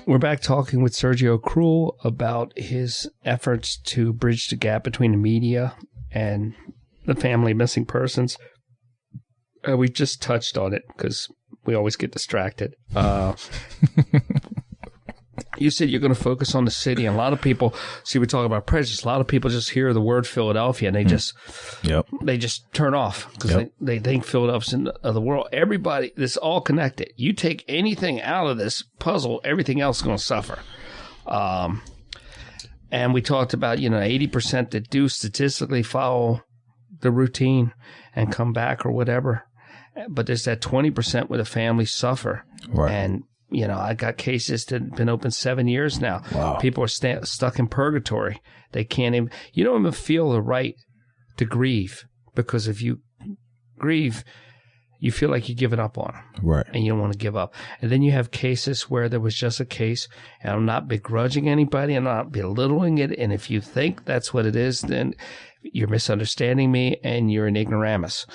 We're back talking with Sergio Cruel about his efforts to bridge the gap between the media and the family of missing persons. We just touched on it because we always get distracted. You said you're going to focus on the city, and a lot of people, see, we talk about prejudice. A lot of people just hear the word Philadelphia and they just turn off because they think Philadelphia's in the world. Everybody, this is all connected. You take anything out of this puzzle, everything else is going to suffer. And we talked about, 80% that do statistically follow the routine and come back or whatever. But there's that 20% where the families suffer. Right. And I got cases that have been open 7 years now. Wow. People are stuck in purgatory. They can't even, you don't even feel the right to grieve, because if you grieve, you feel like you're giving up on them. Right. And you don't want to give up. And then you have cases where there was just a case, and I'm not begrudging anybody, I'm not belittling it. And if you think that's what it is, then you're misunderstanding me and you're an ignoramus.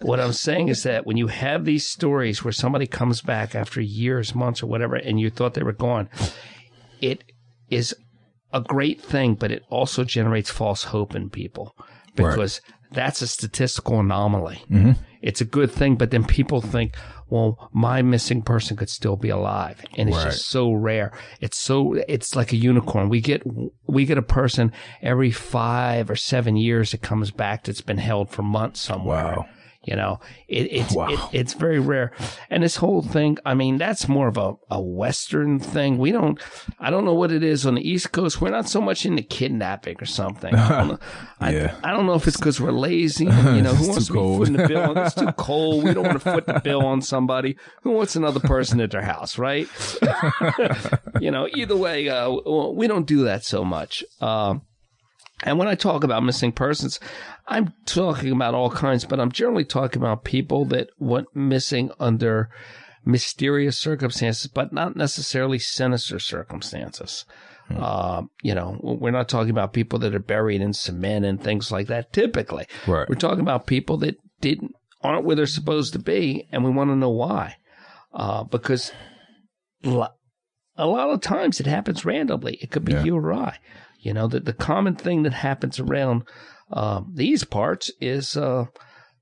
What I'm saying is that when you have these stories where somebody comes back after years, months, or whatever, and you thought they were gone, it is a great thing, but it also generates false hope in people, because that's a statistical anomaly. Mm-hmm. It's a good thing, but then people think, well, my missing person could still be alive, and it's just so rare. It's like a unicorn. We get a person every 5 or 7 years that comes back that's been held for months somewhere. Wow. It's very rare. And this whole thing, I mean, that's more of a Western thing. I don't know what it is on the East Coast. We're not so much into kidnapping or something. I don't know if it's because we're lazy. Who wants to be footing the bill? It's too cold. We don't want to foot the bill on somebody. Who wants another person at their house, right? Either way, we don't do that so much. And when I talk about missing persons, I'm talking about all kinds, but I'm generally talking about people that went missing under mysterious circumstances, but not necessarily sinister circumstances. We're not talking about people that are buried in cement and things like that, typically. Right. We're talking about people that aren't where they're supposed to be, and we want to know why. Because a lot of times it happens randomly. It could be you or I. The common thing that happens around these parts is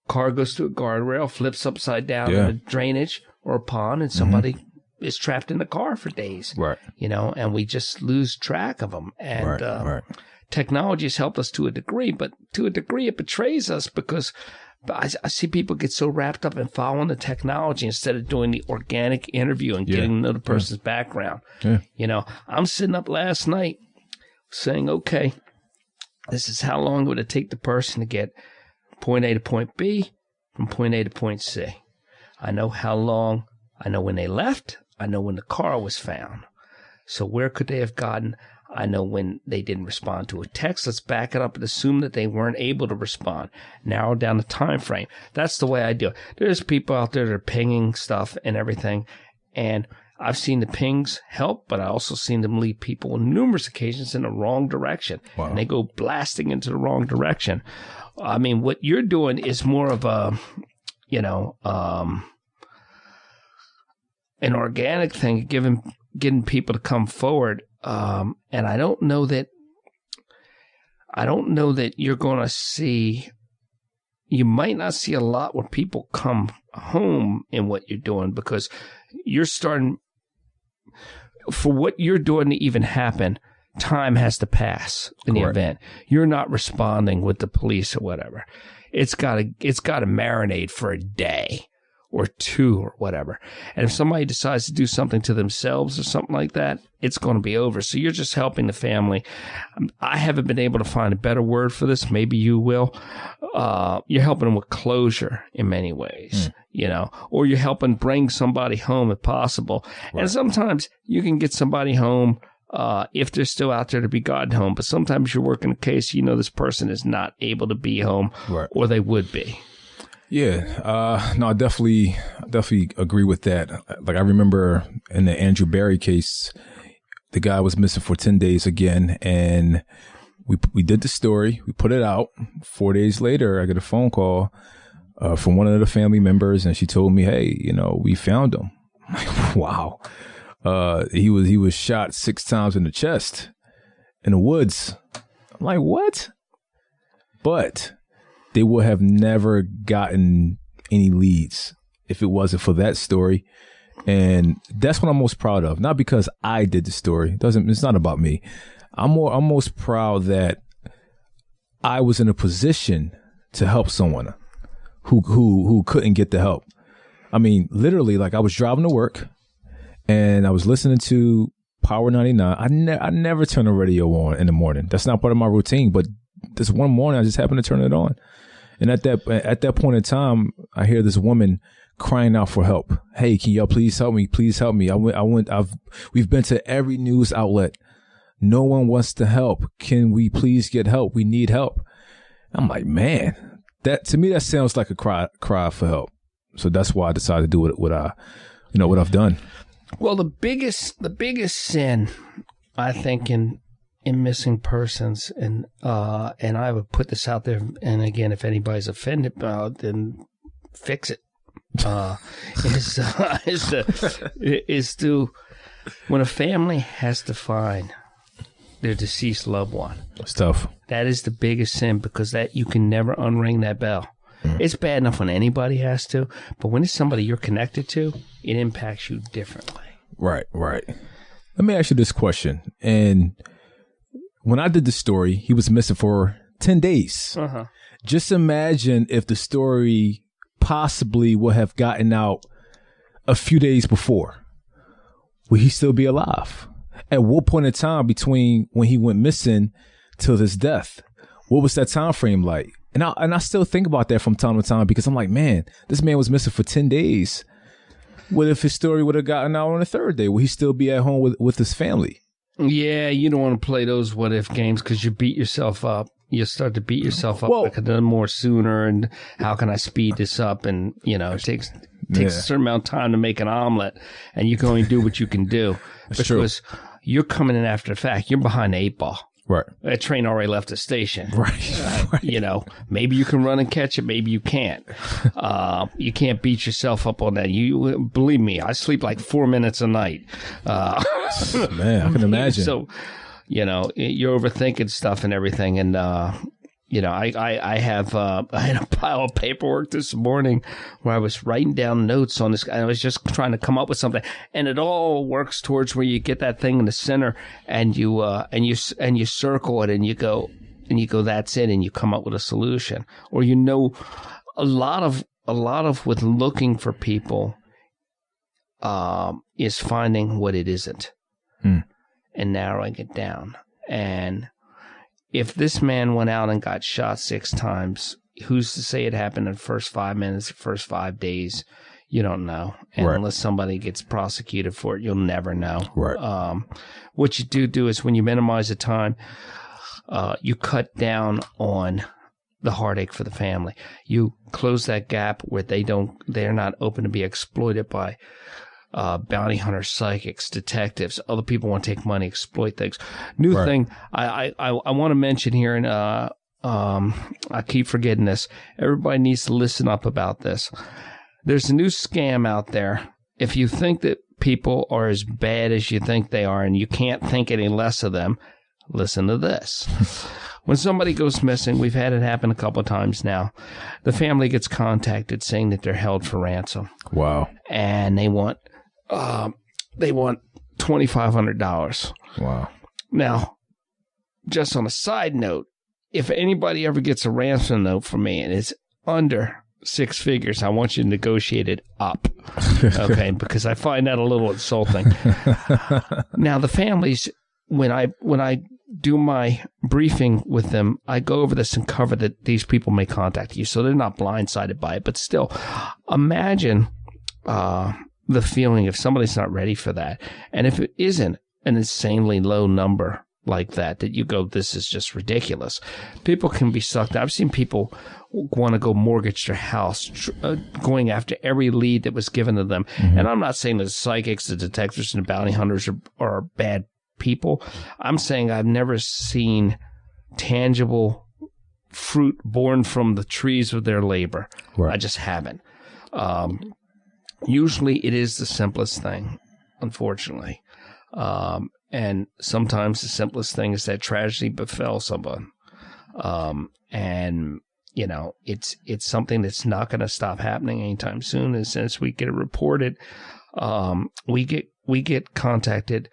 car goes through a guardrail, flips upside down in a drainage or a pond, and somebody is trapped in the car for days. Right. And we just lose track of them. And technology has helped us to a degree, but to a degree it betrays us, because I see people get so wrapped up in following the technology instead of doing the organic interview and getting to know the person's background. Yeah. I'm sitting up last night saying, okay, this is how long would it take the person to get point A to point B, from point A to point C. I know how long, I know when they left, I know when the car was found. So where could they have gotten? I know when they didn't respond to a text. Let's back it up and assume that they weren't able to respond. Narrow down the time frame. That's the way I do it. There's people out there that are pinging stuff and everything, and I've seen the pings help, but I also seen them lead people on numerous occasions in the wrong direction. Wow. And they go blasting into the wrong direction. I mean, what you're doing is more of a, an organic thing, getting people to come forward. And I don't know that you're going to see, you might not see a lot where people come home in what you're doing, because you're starting, for what you're doing to even happen, time has to pass in the event. You're not responding with the police or whatever. It's got to marinate for a day or two or whatever. And if somebody decides to do something to themselves or something like that, it's going to be over. So you're just helping the family. I haven't been able to find a better word for this. Maybe you will. You're helping them with closure in many ways, or you're helping bring somebody home if possible. Right. And sometimes you can get somebody home if they're still out there to be gotten home. But sometimes you're working a case, this person is not able to be home, or they would be. Yeah, no, I definitely agree with that. Like, I remember in the Andrew Barry case, the guy was missing for 10 days again, and we did the story, we put it out. 4 days later, I get a phone call from one of the family members, and she told me, hey, we found him. I'm like, wow. he was shot 6 times in the chest in the woods. I'm like, what? But they would have never gotten any leads if it wasn't for that story. And that's what I'm most proud of. Not because I did the story. It's not about me. I'm most proud that I was in a position to help someone who couldn't get the help. I mean, literally, like I was driving to work and I was listening to Power 99. I never turn the radio on in the morning. That's not part of my routine. But this one morning, I just happened to turn it on. And at that point in time, I hear this woman crying out for help. Hey, can y'all please help me? Please help me. We've been to every news outlet. No one wants to help. Can we please get help? We need help. I'm like, man, that to me, that sounds like a cry for help. So that's why I decided to do what I've done. Well, the biggest sin, I think, in missing persons, and I would put this out there, and again, if anybody's offended, then fix it. Is to when a family has to find their deceased loved one. It's tough. That is the biggest sin, because that you can never unring that bell. It's bad enough when anybody has to, but when it's somebody you're connected to, it impacts you differently. Right. Let me ask you this question. And when I did the story, he was missing for 10 days. Uh-huh. Just imagine if the story possibly would have gotten out a few days before. Would he still be alive? At what point in time between when he went missing till his death? What was that time frame like? And I still think about that from time to time, because I'm like, man, this man was missing for 10 days. What if his story would have gotten out on the 3rd day? Would he still be at home with his family? Yeah, you don't want to play those what if games, because you beat yourself up. You start to beat yourself up. I could have done more sooner, and how can I speed this up? And, it takes a certain amount of time to make an omelet, and you can only do what you can do. Because you're coming in after the fact. You're behind the 8 ball. Right. That train already left the station. Right. Maybe you can run and catch it. Maybe you can't. You can't beat yourself up on that. You believe me, I sleep like 4 minutes a night. Man, I can imagine. So, you're overthinking stuff and everything. And, I had a pile of paperwork this morning where I was writing down notes on this. I was just trying to come up with something, and it all works towards where you get that thing in the center, and you circle it, and you go, that's it, and you come up with a solution. Or a lot of with looking for people is finding what it isn't and narrowing it down. And if this man went out and got shot 6 times, who's to say it happened in the first 5 minutes, the first 5 days? You don't know. And unless somebody gets prosecuted for it, you'll never know. Right. What you do is when you minimize the time, you cut down on the heartache for the family. You close that gap where they're not open to be exploited by bounty hunters, psychics, detectives, other people want to take money, exploit things. New thing I want to mention here, and I keep forgetting this. Everybody needs to listen up about this. There's a new scam out there. If you think that people are as bad as you think they are, and you can't think any less of them, listen to this. When somebody goes missing, we've had it happen a couple of times now. The family gets contacted saying that they're held for ransom. Wow. And they want $2,500. Wow. Now, just on a side note, if anybody ever gets a ransom note from me and it's under 6 figures, I want you to negotiate it up. Okay, because I find that a little insulting. Now, the families, when I do my briefing with them, I go over this and cover that these people may contact you, so they're not blindsided by it. But still, imagine the feeling if somebody's not ready for that. And if it isn't an insanely low number like that you go, this is just ridiculous. People can be sucked. I've seen people want to go mortgage their house, going after every lead that was given to them. Mm-hmm. And I'm not saying the psychics, the detectives, and the bounty hunters are bad people. I'm saying I've never seen tangible fruit born from the trees of their labor. Right. I just haven't. Usually it is the simplest thing. unfortunately. And sometimes the simplest thing is that tragedy befell someone. And, you know, it's something that's not going to stop happening anytime soon. And since we get it reported, we get contacted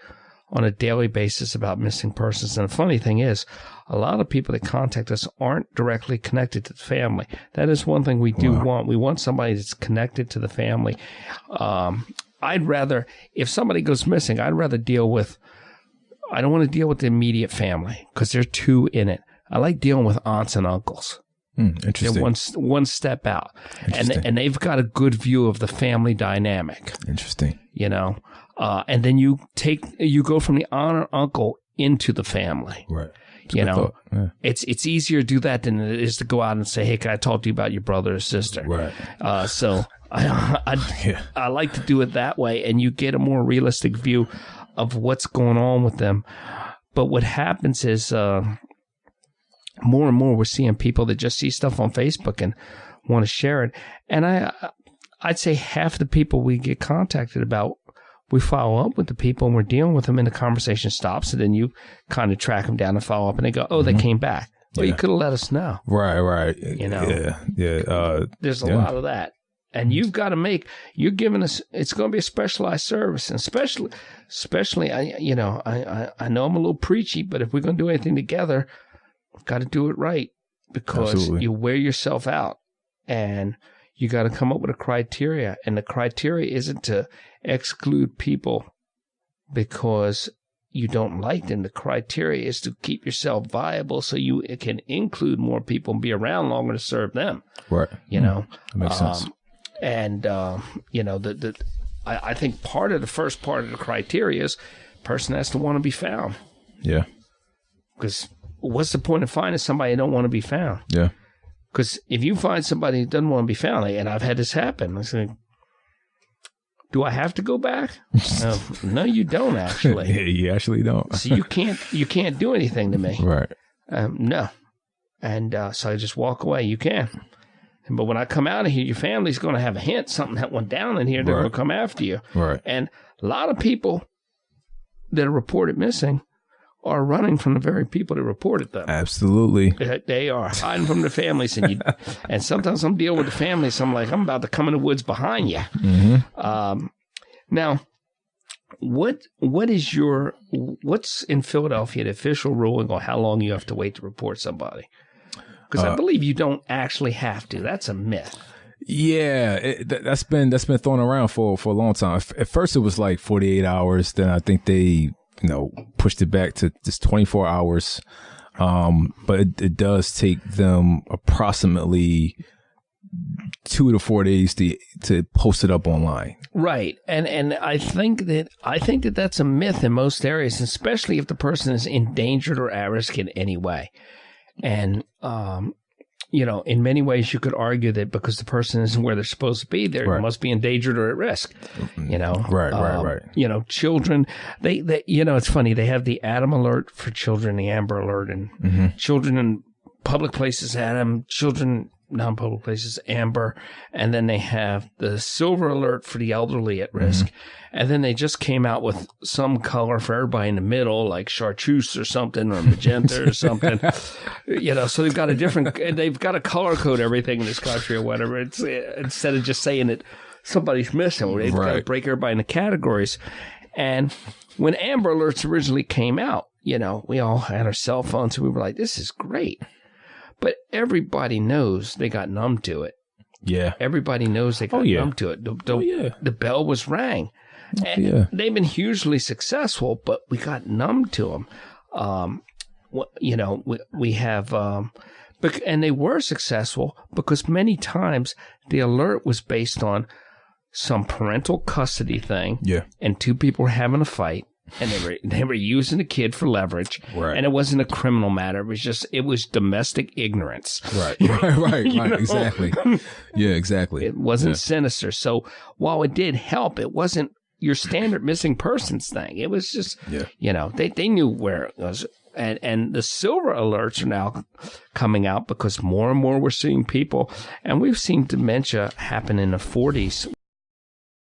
on a daily basis about missing persons. And the funny thing is, a lot of people that contact us aren't directly connected to the family. That is one thing we do want. We want somebody that's connected to the family. I'd rather, if somebody goes missing, I don't want to deal with the immediate family because they're too in it. I like dealing with aunts and uncles. Interesting. They're one step out. And they've got a good view of the family dynamic. Interesting. You know? And then you go from the aunt or uncle into the family. Right. You know, it's easier to do that than it is to go out and say, "Hey, can I talk to you about your brother or sister?" Right. So I like to do it that way, and you get a more realistic view of what's going on with them. But what happens is more and more we're seeing people that just see stuff on Facebook and want to share it. And I'd say half the people we get contacted about, we follow up with the people and we're dealing with them and the conversation stops, and then you kind of track them down and follow up and they go, "Oh, they came back." Well, you could have let us know. Right. You know? Yeah. There's a lot of that. And you've got to you're giving us, it's going to be a specialized service. And especially, I know I'm a little preachy, but if we're going to do anything together, we've got to do it right, because you wear yourself out and you got to come up with a criteria. And the criteria isn't to exclude people because you don't like them. The criteria is to keep yourself viable so you can include more people and be around longer to serve them. Right. You know? That makes sense. And, you know, I think part of the first part of the criteria is person has to want to be found. Yeah. Because what's the point of finding somebody who don't want to be found? Yeah. Because if you find somebody who doesn't want to be found, and I've had this happen, I say, do I have to go back? No, you don't actually. Yeah, you actually don't. So you can't do anything to me. Right. No. And so I just walk away. You can. But when I come out of here, your family's going to have a hint, something that went down in here. They're going to come after you. Right. And a lot of people that are reported missing are running from the very people that reported them. Absolutely. They are hiding from their families. And sometimes I'm dealing with the families. So I'm like, I'm about to come in the woods behind you. Mm-hmm. Now, what's in Philadelphia, the official ruling on how long you have to wait to report somebody? Because I believe you don't actually have to. That's a myth. Yeah, that's been thrown around for a long time. At first, it was like 48 hours. Then I think they, pushed it back to just 24 hours. But it does take them approximately 2 to 4 days to post it up online. Right. And I think that that's a myth in most areas, especially if the person is endangered or at risk in any way. And, in many ways you could argue that because the person isn't where they're supposed to be, they must be endangered or at risk, Right. Children, they it's funny. They have the Adam alert for children, the Amber alert, and children in public places, Adam, children, non-public places, Amber, and then they have the Silver alert for the elderly at risk. And then they just came out with some color for everybody in the middle, like chartreuse or something, or magenta or something. So they've got to color code everything in this country or whatever. It's instead of just saying that somebody's missing, they've got to break everybody into categories. And when Amber Alerts originally came out, we all had our cell phones and we were like, this is great. But everybody knows they got numb to it. Yeah. Everybody knows they got numb to it. The bell was rang. And they've been hugely successful, but we got numb to them. We have, and they were successful because many times the alert was based on some parental custody thing. Yeah. And two people were having a fight. And they were using the kid for leverage, and it wasn't a criminal matter. It was domestic ignorance. Right. Exactly. Yeah, exactly. It wasn't sinister. So while it did help, it wasn't your standard missing persons thing. It was just, they knew where it was. And the Silver alerts are now coming out because more and more we're seeing people, and we've seen dementia happen in the 40s.